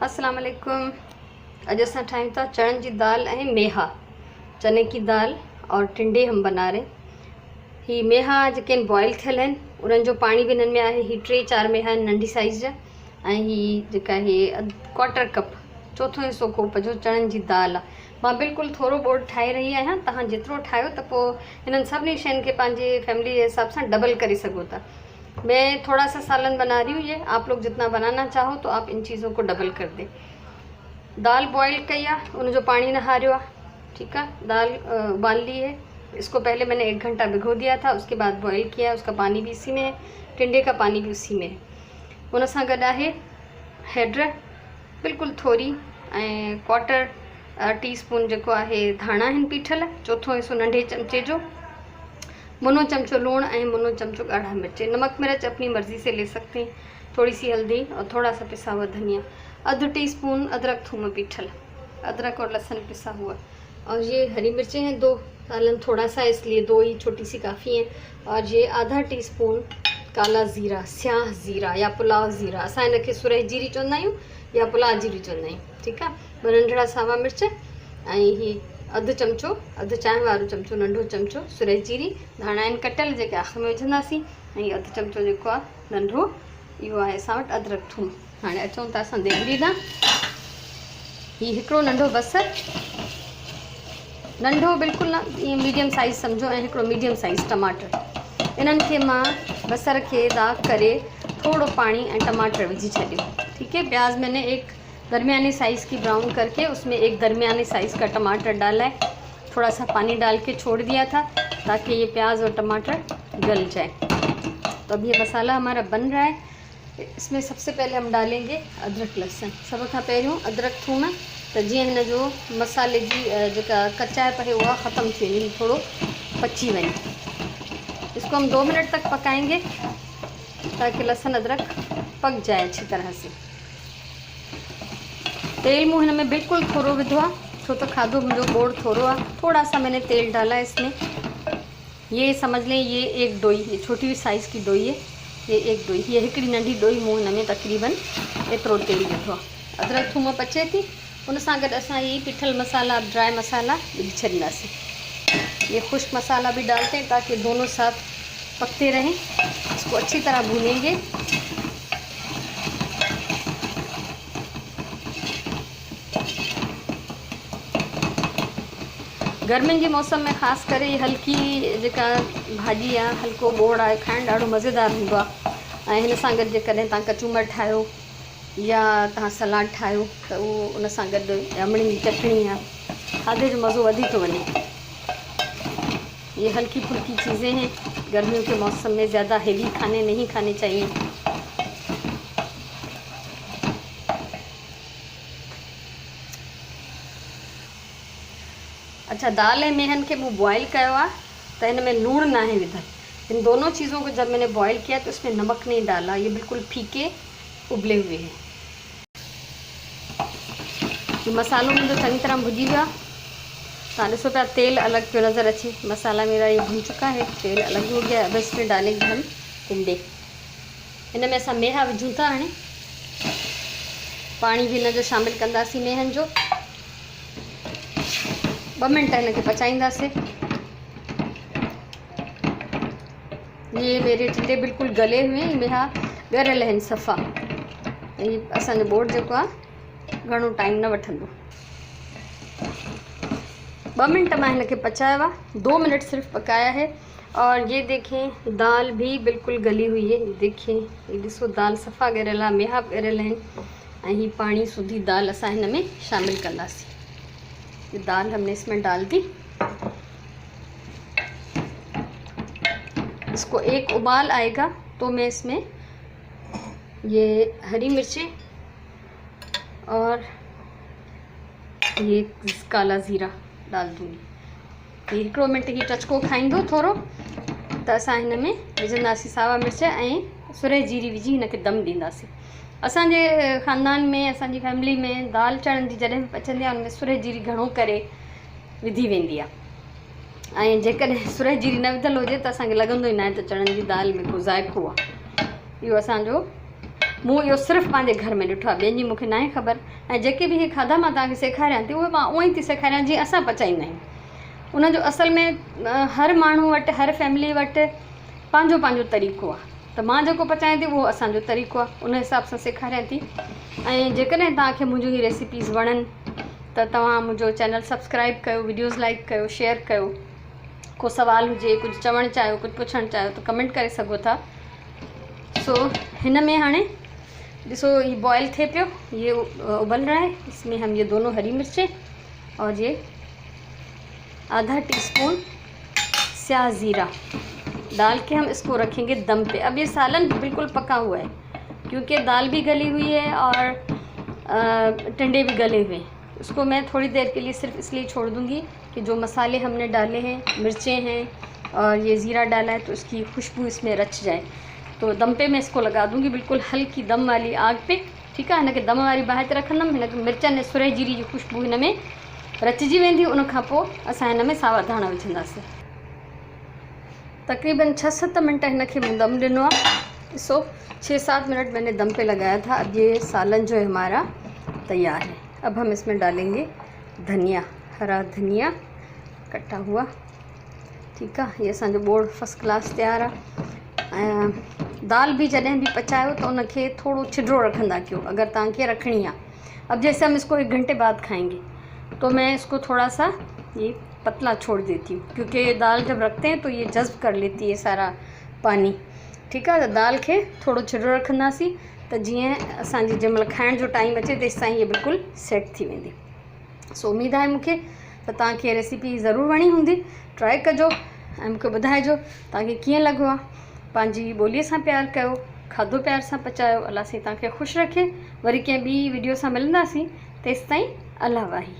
अस्सलाम वालेकुम। अॼु असां ठाहियूं था चणनि जी दाल ऐं मेहा। चने की दाल और टिंडे हम बना रहे। ही मेहा जेके आहिनि बॉइल थियल आहिनि, उन्हनि जो पाणी बि हिननि में आहे। ही 3-4 मेहा आहिनि नंढी साइज़ जा, ऐं ही जेका हे 1/4 कप चोथों हिसो कोप जो चणनि जी दाल आहे। मां बिल्कुलु थोरो बोर्ड ठाहे रही आहियां। तव्हां जेतिरो ठाहियो त पोइ हिननि सभिनी शयुनि खे पंहिंजे फैमिली जे हिसाब सां डबल करे सघो था। मैं थोड़ा सा सालन बना रही हूँ, ये आप लोग जितना बनाना चाहो तो आप इन चीज़ों को डबल कर दें। दाल बॉईल कई है, उनजो पानी नहारियो है, ठीक है। दाल उबाल ली है। इसको पहले मैंने 1 घंटा भिगो दिया था, उसके बाद बॉईल किया। उसका पानी भी इसी में है, टिंडे का पानी भी उसी में है। उन सां गॾु आहे हैड बिल्कुलु थोरी, ऐं 1/4 टीस्पून जेको आहे धाणा आहिनि पीठल, चौथों हिसो नंढे चमचे जो, मुनो चमचो लूण और मुनो चमचो गाढ़ा मिर्च। नमक मिर्च अपनी मर्ज़ी से ले सकते हैं। थोड़ी सी हल्दी और थोड़ा सा पिसा हुआ धनिया। 1/2 टीस्पून अदरक थूम पीठल, अदरक और लहसुन पिसा हुआ। और ये हरी मिर्चें हैं 2, सालन थोड़ा सा इसलिए 2 ही छोटी सी काफ़ी हैं। और ये 1/2 टीस्पून काला ज़ीरा, स्याह ज़ीरा या पुलाव ज़ीरा, असां इनखे सुरह जीरी चवंदा आहियूं या पुलाव जीरी चवंदा आहियूं, ठीकु आहे। नंढड़ा सावा मिर्च, ऐं ही 1/2 चमचो, 1/2 चांहि वारो चमचो नंढो चमचो सुरह जीरी। धाणा आहिनि कटियल, जेके आख़िर में विझंदासीं। ऐं 1/2 चमचो जेको आहे नंढो, इहो आहे असां वटि अदरक थूम। हाणे अचूं था असां देॻड़ी ॾांहुं। हीउ हिकिड़ो नंढो बसर, नंढो बिल्कुलु न, ईअं मीडियम साइज़ सम्झो, ऐं हिकिड़ो मीडियम साइज़ टमाटर। इन्हनि खे मां बसर खे दाग करे थोड़ो पानी ऐं टमाटर विझी छॾियो, ठीक है। प्याज मैंने एक दरमियानी साइज़ की ब्राउन करके उसमें एक दरमियानी साइज़ का टमाटर डाला है। थोड़ा सा पानी डाल के छोड़ दिया था ताकि ये प्याज और टमाटर गल जाए। तो अब ये मसाला हमारा बन रहा है। इसमें सबसे पहले हम डालेंगे अदरक लहसुन। सब खां पहिरियों अदरक थूम, तो जी हिन जो मसाले जी जेका कचाइप है वह ख़त्म थी वञे, थोड़ो पची वञे। इसको हम 2 मिनट तक पकाएंगे ताकि लहसुन अदरक पक जाए अच्छी तरह से। तेल मूँ हिन में बिल्कुल थोड़ो विधो आहे, छो तो खाधो मुझे बोर्ड थोड़ो आहे। थोड़ा सा मैंने तेल डाला है इसमें। ये समझ लें ये एक डोई, ये छोटी साइज़ की डोई है, ये एक डोई, ये हिकिड़ी नंढी डोई मूँ हिन में तकरीबन एतिरो तेल विधो आहे। अदरक थूम पचे थी, उन सां गॾु असां ये पिठल मसाला, ड्राई मसाला विझी छॾींदासीं। ये खुश्क मसाला भी डालते हैं ताकि दोनों साथ पकते रहें। इसको अच्छी तरह भूनेंगे। गर्मियुनि जे मौसम में ख़ासि करे हल्की जेका भाॼी आहे, हल्को बोड़ आहे, खाइणु ॾाढो मज़ेदार हूंदो आहे। ऐं हिन सां गॾु जेकॾहिं तव्हां कचूमर ठाहियो या तव्हां सलाद ठाहियो त उहो उन सां गॾु अमड़ियुनि जी चटणी आहे, खाधे जो मज़ो वधी थो वञे। ये हल्की फुल्की चीज़ें हैं, गर्मियों के मौसम में ज़्यादा हेवी खाने नहीं खाने चाहिए। अच्छा, दाल ऐं मेहन के मूँ बॉयल किया है, तो इनमें लूण ना है विधल। इन दोनों चीज़ों को जब मैंने बॉयल किया तो इसमें नमक नहीं डाला, ये बिल्कुल फीके उबले हुए हैं। ये मसालों में तो चंगी तरह भुजी गया। तव्हां ॾिसो पिया तेल अलग पियो नज़र अचे। मसाला मेरा ये भुन चुका है, तेल अलग हो गया। अब इसमें डालेंगे हम टिंडे। इनमें असां मेहा विझूं था। हाणे पानी भी इनजो शामिल कंदासीं मेहन जो। 2 मिनट इनके पचाईंदासीं। ये मेरे टिंडे बिल्कुल गले हुए हैं, मेहा ॻरियल आहिनि सफ़ा। ये असांजो बोर्ड जेको आहे घणो टाइम न वठंदो। 2 मिनट मां इनके पचाया हुआ, 2 मिनट सिर्फ पकाया है। और ये देखें दाल भी बिल्कुल गली हुई है। देखिए ये ॾिसो दाल सफ़ा ॻरियल आहे, मेहा ॻरियल आहिनि। ऐं ही पानी सूधी दाल असां हिन में शामिल कंदासीं। ये दाल हमने इसमें डाल दी। इसको एक उबाल आएगा तो मैं इसमें ये हरी मिर्चें और ये काला ज़ीरा डाल दूँगी। ये 1 मिनट ही टचको खाईंदो थोरो, तो असां हिन में विझंदासीं सावा मिर्च ऐं सुरह जीरी विझी हिनखे दम ॾींदासीं। असांजे ख़ानदान में, असांजी फैमिली में दाल चणनि जी जॾहिं बि पचंदी आहे उनमें सुरह जीरी घणो करे विधी वेंदी आहे। ऐं जेकॾहिं सुरह जीरी न विधल हुजे त असांखे लॻंदो ई न आहे त चणनि जी दाल में को ज़ाइक़ो आहे। इहो असांजो मूं इहो सिर्फ़ु पंहिंजे घर में ॾिठो आहे, ॿियनि जी मूंखे नाहे ख़बर। ऐं जेके बि इहे खाधा मां तव्हांखे सेखारियां थी उहे मां उअं ई थी सेखारियां जीअं असां पचाईंदा आहियूं। उनजो असल में हर माण्हू वटि, हर फैमिली वटि पंहिंजो पंहिंजो तरीक़ो आहे। त मां जेको पचायां थी उहो असांजो तरीक़ो आहे, उन हिसाब सां सेखारियां थी। ऐं जेकॾहिं तव्हांखे मुंहिंजूं हीअ रेसिपीज़ वणनि त तव्हां मुंहिंजो चैनल सब्सक्राइब कयो, वीडियोज़ लाइक कयो, शेयर कयो। को सवाल हुजे, कुझु चवणु चाहियो, कुझु पुछणु चाहियो त कमेंट करे सघो था। सो हिन में हाणे ॾिसो ये बॉयल थे पियो, ये उबल रहा है। इसमें हम ये दोनों हरी मिर्चें और ये आधा टीस्पून स्याह ज़ीरा डाल के हम इसको रखेंगे दम पे। अब ये सालन बिल्कुल पका हुआ है क्योंकि दाल भी गली हुई है और टिंडे भी गले हुए हैं। उसको मैं थोड़ी देर के लिए सिर्फ इसलिए छोड़ दूँगी कि जो मसाले हमने डाले हैं, मिर्चें हैं और ये ज़ीरा डाला है तो इसकी खुशबू इसमें रच जाए। तो दम पे मैं इसको लगा दूँगी बिल्कुल हल्की दम वाली आग पे। ठीकु आहे, हिनखे दम वारी बाहि ते रखंदमि। हिन मिर्चनि ऐं सुरई जीरी जी खुशबू हिन में रचिजी वेंदी। उन खां पोइ असां हिन में सावा धाणा विझंदासीं। तकरीबन 6-7 मिनट हिनखे मूं दम ॾिनो आहे। ॾिसो 6-7 मिनट मैंने दम पे लगाया था। अब ये सालन जो है हमारा तैयार है। अब हम इसमें डालेंगे धनिया, हरा धनिया कटा हुआ। ठीकु आहे, ये असांजो बोड़ फर्स्ट क्लास तैयार आहे। दाल भी जॾहिं भी पचायो तो उनखे थोड़ो छिडरो रखंदा कयो अगर तव्हांखे रखनी है। अब जैसे हम इसको 1 घंटे बाद खाएंगे तो मैं इसको थोड़ा सा ये पतला छोड़ देती हूँ क्योंकि ये दाल जब रखते हैं तो ये जज़्ब कर लेती है सारा पानी। ठीकु आहे, त दाल खे थोड़ो छिडरो रखंदासीं त जीअं असांजी जंहिंमहिल खाइण जो टाइम अचे तेसि ताईं ये बिल्कुलु सेट थी वेंदी। सो उम्मीद आहे मूंखे त तव्हांखे रेसिपी ज़रूरु वणी हूंदी। ट्राई कजो ऐं मूंखे ॿुधाइजो तव्हांखे कीअं लॻो आहे। पंहिंजी ॿोलीअ सां प्यार कयो, खाधो प्यार सां पचायो। अलाह साईं तव्हांखे ख़ुशि रखे। वरी कंहिं ॿी वीडियो सां मिलंदासीं, तेसि ताईं अल्लाह वाही।